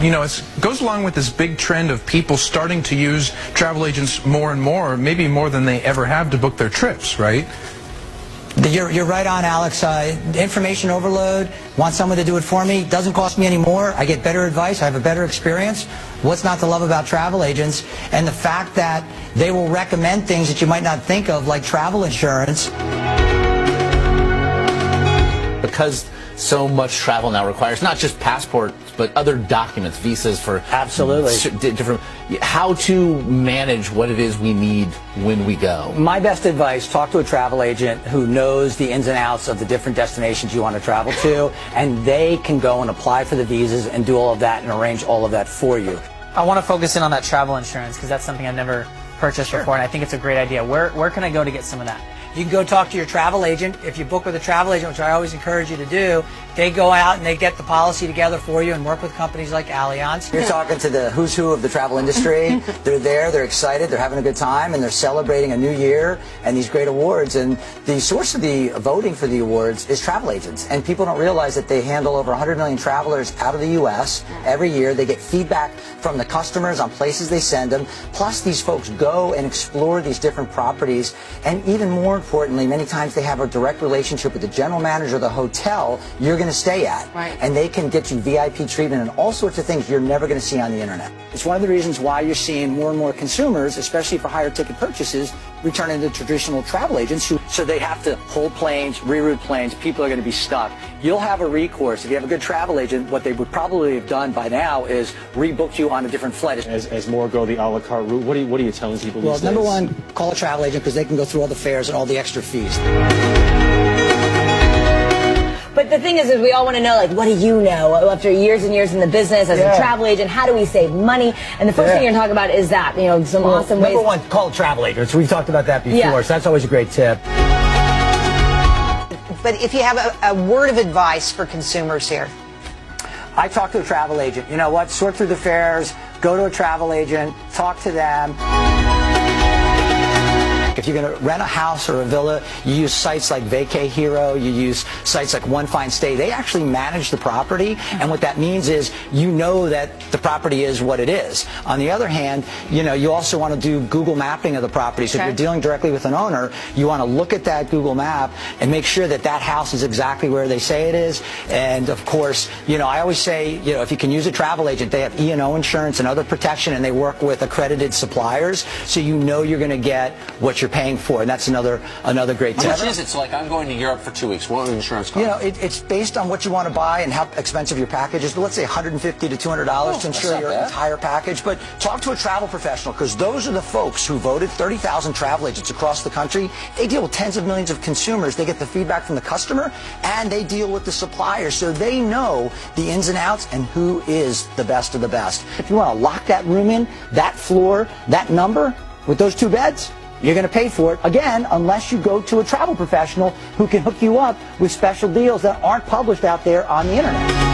You know, it goes along with this big trend of people starting to use travel agents more and more, maybe more than they ever have to book their trips, right? You're right on, Alex. Information overload. Want someone to do it for me. Doesn't cost me any more. I get better advice. I have a better experience. What's not to love about travel agents? And the fact that they will recommend things that you might not think of, like travel insurance. Because so much travel now requires not just passports, but other documents, visas for different. How to manage what it is we need when we go. My best advice, talk to a travel agent who knows the ins and outs of the different destinations you want to travel to, and they can go and apply for the visas and do all of that and arrange all of that for you. I want to focus in on that travel insurance because that's something I've never purchased before, and I think it's a great idea. Where can I go to get some of that? You can go talk to your travel agent. If you book with a travel agent, which I always encourage you to do, they go out and they get the policy together for you and work with companies like Allianz. You're talking to the who's who of the travel industry. They're there, they're excited, they're having a good time, and they're celebrating a new year and these great awards. And the source of the voting for the awards is travel agents. And people don't realize that they handle over 100 million travelers out of the U.S. every year. They get feedback from the customers on places they send them. Plus, these folks go and explore these different properties. And even more importantly, many times they have a direct relationship with the general manager of the hotel you're going to stay at. Right. And they can get you VIP treatment and all sorts of things you're never going to see on the internet. It's one of the reasons why you're seeing more and more consumers, especially for higher ticket purchases, returning to traditional travel agents so they have to hold planes, reroute planes. People are going to be stuck. You'll have a recourse. If you have a good travel agent, what they would probably have done by now is rebooked you on a different flight. As more go the a la carte route, what are you telling people these days? Well, number one, call a travel agent because they can go through all the fares and all the extra fees. But the thing is we all want to know, like, what do you know after years and years in the business as a travel agent? How do we save money? And the first thing you're talking about is that, you know, some awesome ways. Number one, call travel agents. We've talked about that before, so that's always a great tip. But if you have a word of advice for consumers here. I talk to a travel agent. You know what? Sort through the fares, go to a travel agent, talk to them. If you're going to rent a house or a villa, you use sites like Vacay Hero, you use sites like One Fine Stay. They actually manage the property, and what that means is you know that the property is what it is. On the other hand, you know, you also want to do Google mapping of the property. So if you're dealing directly with an owner, you want to look at that Google map and make sure that that house is exactly where they say it is. And of course, you know, I always say, you know, if you can use a travel agent, they have E&O insurance and other protection, and they work with accredited suppliers, so you know you're going to get what you're paying for, and that's another great tip. How much is it? So, like, I'm going to Europe for 2 weeks. What would insurance cost? You know, it's based on what you want to buy and how expensive your package is. But let's say $150 to $200 to insure your entire package. But talk to a travel professional, because those are the folks who voted. 30,000 travel agents across the country. They deal with tens of millions of consumers. They get the feedback from the customer, and they deal with the supplier, so they know the ins and outs and who is the best of the best. If you want to lock that room in, that floor, that number, with those 2 beds, you're going to pay for it, again, unless you go to a travel professional who can hook you up with special deals that aren't published out there on the internet.